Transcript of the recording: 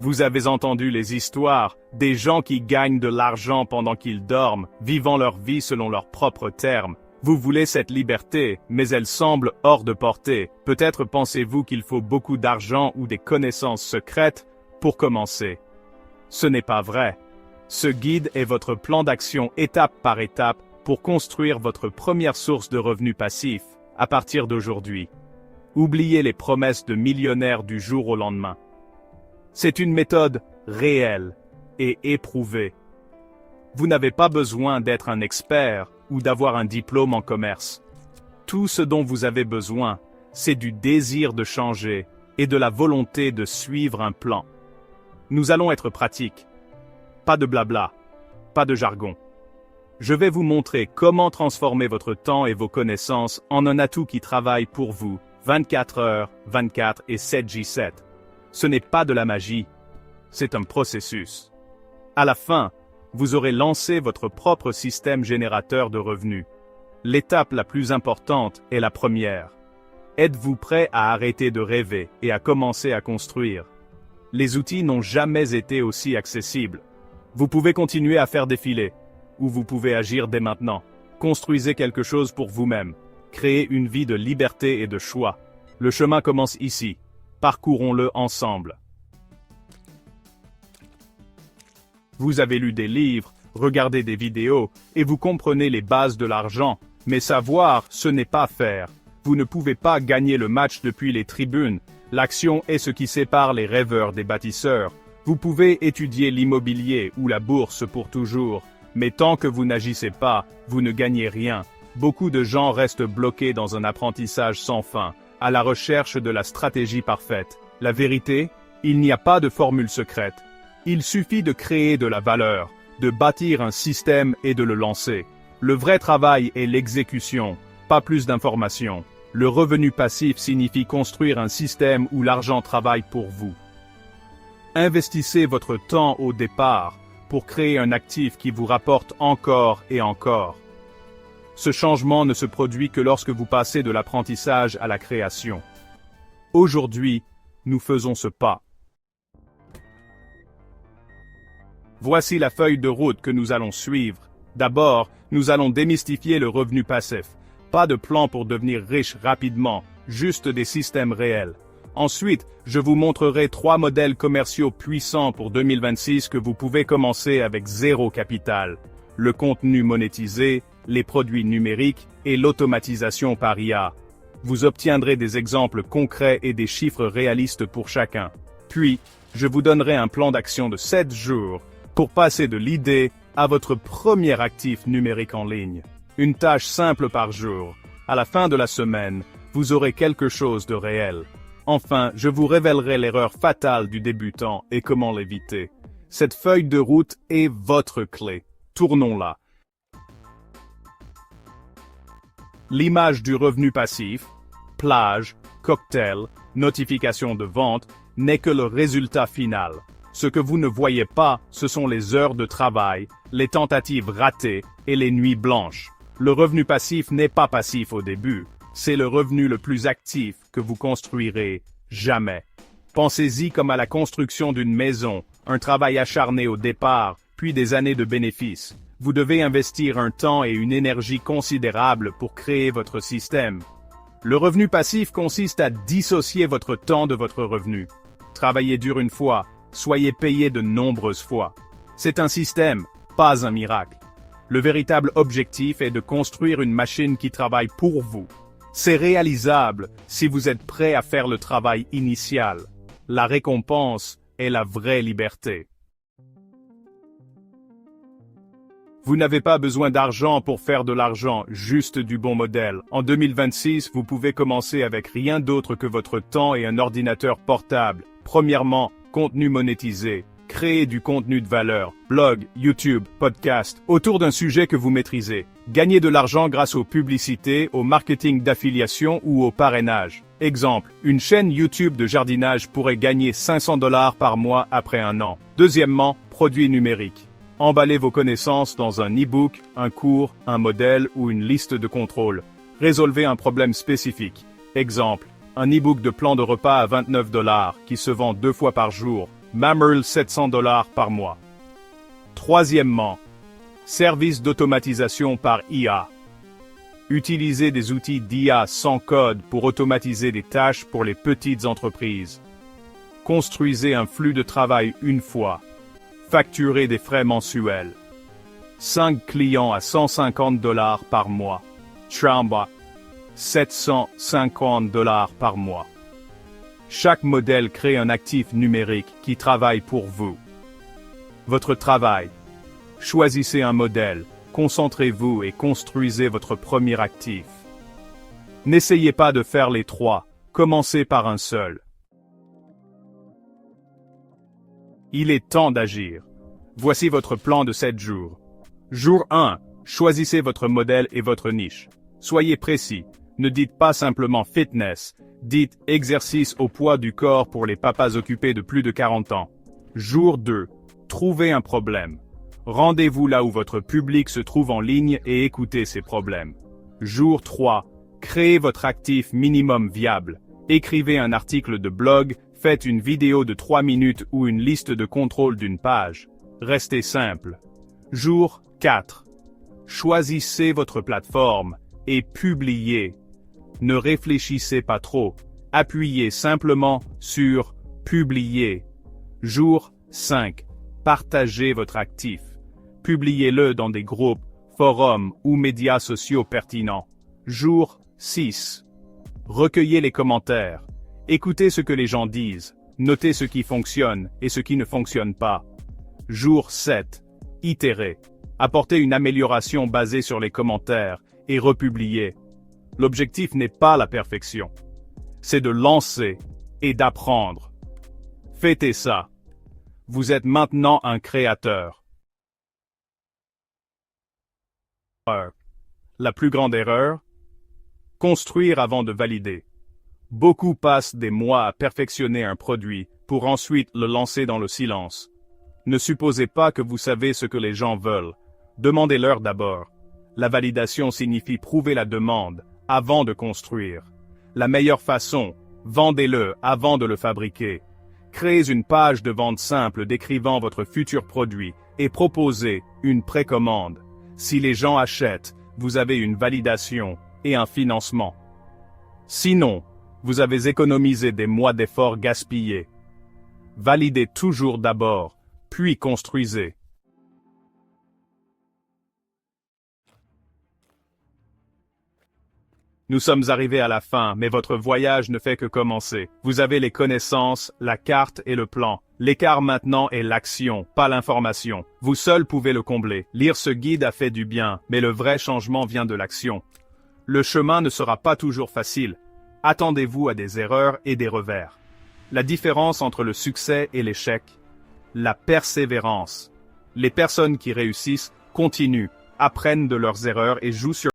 Vous avez entendu les histoires des gens qui gagnent de l'argent pendant qu'ils dorment, vivant leur vie selon leurs propres termes. Vous voulez cette liberté, mais elle semble hors de portée. Peut-être pensez-vous qu'il faut beaucoup d'argent ou des connaissances secrètes pour commencer. Ce n'est pas vrai. Ce guide est votre plan d'action étape par étape pour construire votre première source de revenus passifs à partir d'aujourd'hui. Oubliez les promesses de millionnaires du jour au lendemain. C'est une méthode réelle et éprouvée. Vous n'avez pas besoin d'être un expert ou d'avoir un diplôme en commerce. Tout ce dont vous avez besoin, c'est du désir de changer et de la volonté de suivre un plan. Nous allons être pratiques. Pas de blabla, pas de jargon. Je vais vous montrer comment transformer votre temps et vos connaissances en un atout qui travaille pour vous 24 heures, 24 et 7J7. Ce n'est pas de la magie, c'est un processus. À la fin, vous aurez lancé votre propre système générateur de revenus. L'étape la plus importante est la première. Êtes-vous prêt à arrêter de rêver et à commencer à construire? Les outils n'ont jamais été aussi accessibles. Vous pouvez continuer à faire défiler, ou vous pouvez agir dès maintenant. Construisez quelque chose pour vous-même. Créez une vie de liberté et de choix. Le chemin commence ici. Parcourons-le ensemble. Vous avez lu des livres, regardé des vidéos, et vous comprenez les bases de l'argent. Mais savoir, ce n'est pas faire. Vous ne pouvez pas gagner le match depuis les tribunes. L'action est ce qui sépare les rêveurs des bâtisseurs. Vous pouvez étudier l'immobilier ou la bourse pour toujours, mais tant que vous n'agissez pas, vous ne gagnez rien. Beaucoup de gens restent bloqués dans un apprentissage sans fin, à la recherche de la stratégie parfaite. La vérité, il n'y a pas de formule secrète. Il suffit de créer de la valeur, de bâtir un système et de le lancer. Le vrai travail est l'exécution, pas plus d'informations. Le revenu passif signifie construire un système où l'argent travaille pour vous. Investissez votre temps au départ pour créer un actif qui vous rapporte encore et encore. Ce changement ne se produit que lorsque vous passez de l'apprentissage à la création. Aujourd'hui, nous faisons ce pas. Voici la feuille de route que nous allons suivre. D'abord, nous allons démystifier le revenu passif. Pas de plan pour devenir riche rapidement, juste des systèmes réels. Ensuite, je vous montrerai 3 modèles commerciaux puissants pour 2026 que vous pouvez commencer avec zéro capital. Le contenu monétisé, les produits numériques et l'automatisation par IA. Vous obtiendrez des exemples concrets et des chiffres réalistes pour chacun. Puis, je vous donnerai un plan d'action de 7 jours pour passer de l'idée à votre premier actif numérique en ligne. Une tâche simple par jour. À la fin de la semaine, vous aurez quelque chose de réel. Enfin, je vous révélerai l'erreur fatale du débutant et comment l'éviter. Cette feuille de route est votre clé. Tournons-la. L'image du revenu passif, plage, cocktail, notification de vente, n'est que le résultat final. Ce que vous ne voyez pas, ce sont les heures de travail, les tentatives ratées et les nuits blanches. Le revenu passif n'est pas passif au début. C'est le revenu le plus actif que vous construirez jamais. Pensez-y comme à la construction d'une maison, un travail acharné au départ, puis des années de bénéfices. Vous devez investir un temps et une énergie considérables pour créer votre système. Le revenu passif consiste à dissocier votre temps de votre revenu. Travaillez dur une fois, soyez payé de nombreuses fois. C'est un système, pas un miracle. Le véritable objectif est de construire une machine qui travaille pour vous. C'est réalisable si vous êtes prêt à faire le travail initial. La récompense est la vraie liberté. Vous n'avez pas besoin d'argent pour faire de l'argent, juste du bon modèle. En 2026, vous pouvez commencer avec rien d'autre que votre temps et un ordinateur portable. Premièrement, contenu monétisé. Créer du contenu de valeur, blog, YouTube, podcast, autour d'un sujet que vous maîtrisez. Gagner de l'argent grâce aux publicités, au marketing d'affiliation ou au parrainage. Exemple, une chaîne YouTube de jardinage pourrait gagner 500 $ par mois après un an. Deuxièmement, produits numériques. Emballez vos connaissances dans un e-book, un cours, un modèle ou une liste de contrôle. Résolvez un problème spécifique. Exemple, un e-book de plan de repas à 29 $ qui se vend 2 fois par jour. Mamrl $700 par mois. Troisièmement, service d'automatisation par IA. Utilisez des outils d'IA sans code pour automatiser des tâches pour les petites entreprises. Construisez un flux de travail une fois. Facturez des frais mensuels. 5 clients à $150 par mois. Tramba, $750 par mois. Chaque modèle crée un actif numérique qui travaille pour vous. Votre travail. Choisissez un modèle, concentrez-vous et construisez votre premier actif. N'essayez pas de faire les trois, commencez par un seul. Il est temps d'agir. Voici votre plan de 7 jours. Jour 1. Choisissez votre modèle et votre niche. Soyez précis. Ne dites pas simplement fitness. Dites exercice au poids du corps pour les papas occupés de plus de 40 ans. Jour 2. Trouvez un problème. Rendez-vous là où votre public se trouve en ligne et écoutez ces problèmes. Jour 3. Créez votre actif minimum viable. Écrivez un article de blog, faites une vidéo de 3 minutes ou une liste de contrôle d'une page. Restez simple. Jour 4. Choisissez votre plateforme et publiez. Ne réfléchissez pas trop. Appuyez simplement sur « Publier ». Jour 5. Partagez votre actif. Publiez-le dans des groupes, forums ou médias sociaux pertinents. Jour 6. Recueillez les commentaires. Écoutez ce que les gens disent. Notez ce qui fonctionne et ce qui ne fonctionne pas. Jour 7. Itérez. Apportez une amélioration basée sur les commentaires et republiez. L'objectif n'est pas la perfection. C'est de lancer et d'apprendre. Faites ça. Vous êtes maintenant un créateur. La plus grande erreur? Construire avant de valider. Beaucoup passent des mois à perfectionner un produit pour ensuite le lancer dans le silence. Ne supposez pas que vous savez ce que les gens veulent. Demandez-leur d'abord. La validation signifie prouver la demande avant de construire. La meilleure façon, vendez-le avant de le fabriquer. Créez une page de vente simple décrivant votre futur produit et proposez une précommande. Si les gens achètent, vous avez une validation et un financement. Sinon, vous avez économisé des mois d'efforts gaspillés. Validez toujours d'abord, puis construisez. Nous sommes arrivés à la fin, mais votre voyage ne fait que commencer. Vous avez les connaissances, la carte et le plan. L'écart maintenant est l'action, pas l'information. Vous seul pouvez le combler. Lire ce guide a fait du bien, mais le vrai changement vient de l'action. Le chemin ne sera pas toujours facile. Attendez-vous à des erreurs et des revers. La différence entre le succès et l'échec? La persévérance. Les personnes qui réussissent continuent, apprennent de leurs erreurs et jouent sur